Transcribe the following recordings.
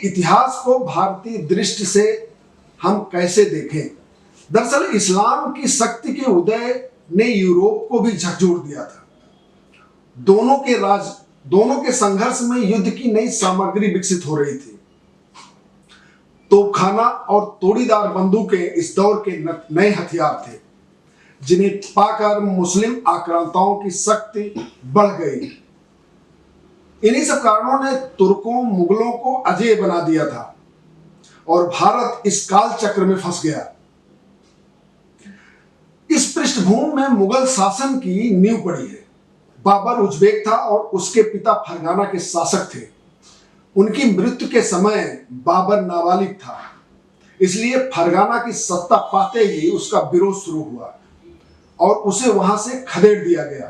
इतिहास को भारतीय दृष्टि से हम कैसे देखें। दरअसल इस्लाम की शक्ति के उदय ने यूरोप को भी झकझोर दिया था। दोनों के संघर्ष में युद्ध की नई सामग्री विकसित हो रही थी। तोपखाना और तोड़ीदार बंदूकें इस दौर के नए हथियार थे, जिन्हें पाकर मुस्लिम आक्रांताओं की शक्ति बढ़ गई। इन्हीं सब कारणों ने तुर्कों मुगलों को अजेय बना दिया था और भारत इस काल चक्र में फंस गया। इस पृष्ठभूमि में मुगल शासन की नींव पड़ी है। बाबर उज्बेक था और उसके पिता फरगाना के शासक थे। उनकी मृत्यु के समय बाबर नाबालिग था, इसलिए फरगाना की सत्ता पाते ही उसका विरोध शुरू हुआ और उसे वहां से खदेड़ दिया गया।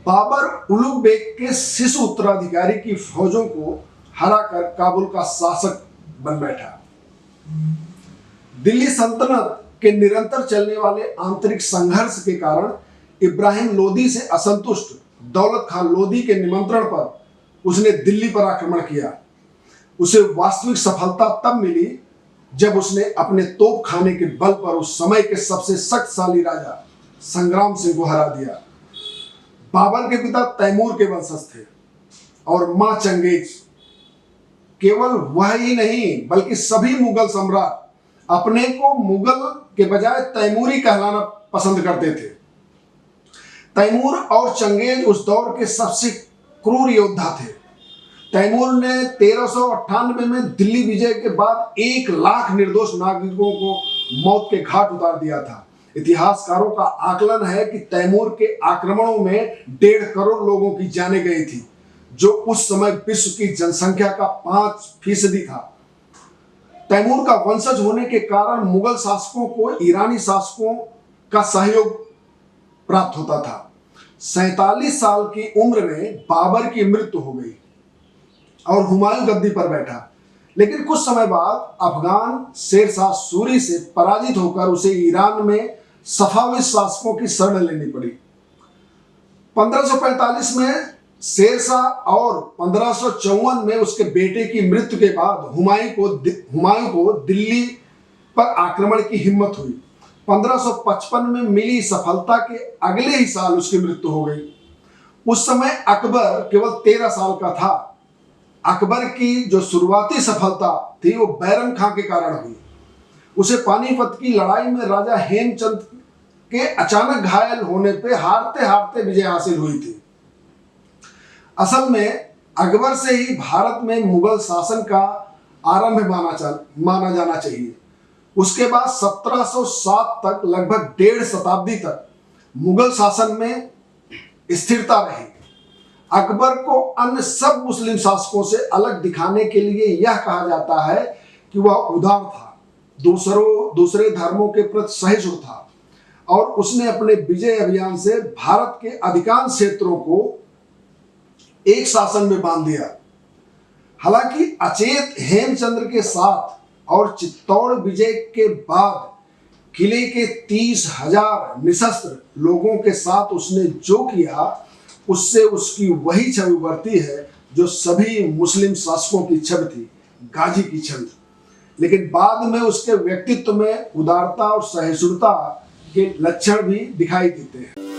बाबर उलुग बेग के शिशु उत्तराधिकारी की फौजों को हराकर काबुल का शासक बन बैठा। दिल्ली सल्तनत के निरंतर चलने वाले आंतरिक संघर्ष के कारण इब्राहिम लोदी से असंतुष्ट दौलत खान लोदी के निमंत्रण पर उसने दिल्ली पर आक्रमण किया। उसे वास्तविक सफलता तब मिली जब उसने अपने तोपखाने के बल पर उस समय के सबसे शक्तिशाली राजा संग्राम सिंह को हरा दिया। बाबर के पिता तैमूर के वंशज थे और मां चंगेज। केवल वह ही नहीं बल्कि सभी मुगल सम्राट अपने को मुगल के बजाय तैमूरी कहलाना पसंद करते थे। तैमूर और चंगेज उस दौर के सबसे क्रूर योद्धा थे। तैमूर ने 1398 में दिल्ली विजय के बाद 1 लाख निर्दोष नागरिकों को मौत के घाट उतार दिया था। इतिहासकारों का आकलन है कि तैमूर के आक्रमणों में 1.5 करोड़ लोगों की जानें गई थी, जो उस समय विश्व की जनसंख्या का 5% था। तैमूर का वंशज होने के कारण मुगल शासकों को ईरानी शासकों का सहयोग प्राप्त होता था। 47 साल की उम्र में बाबर की मृत्यु हो गई और हुमायूं गद्दी पर बैठा, लेकिन कुछ समय बाद अफगान शेरशाह सूरी से पराजित होकर उसे ईरान में सफाविद शासकों की शरण लेनी पड़ी। 1545 में शेरशाह और 1554 में उसके बेटे की मृत्यु के बाद हुमायूं को दिल्ली पर आक्रमण की हिम्मत हुई। 1555 में मिली सफलता के अगले ही साल उसकी मृत्यु हो गई। उस समय अकबर केवल 13 साल का था। अकबर की जो शुरुआती सफलता थी वो बैरम खां के कारण हुई। उसे पानीपत की लड़ाई में राजा हेमचंद के अचानक घायल होने पे हारते हारते विजय हासिल हुई थी। असल में अकबर से ही भारत में मुगल शासन का आरंभ माना जाना चाहिए। उसके बाद 1707 तक लगभग 1.5 शताब्दी तक मुगल शासन में स्थिरता रही। अकबर को अन्य सब मुस्लिम शासकों से अलग दिखाने के लिए यह कहा जाता है कि वह उदार था, दूसरे धर्मों के प्रति सहिष्णु था और उसने अपने विजय अभियान से भारत के अधिकांश क्षेत्रों को एक शासन में बांध दिया। हालांकि अचेत हेमचंद्र के साथ और चित्तौड़ विजय के बाद किले के 30,000 निशस्त्र लोगों के साथ उसने जो किया, उससे उसकी वही छवि उभरती है जो सभी मुस्लिम शासकों की छवि थी, गाजी की छवि। लेकिन बाद में उसके व्यक्तित्व में उदारता और सहिष्णुता के लक्षण भी दिखाई देते हैं।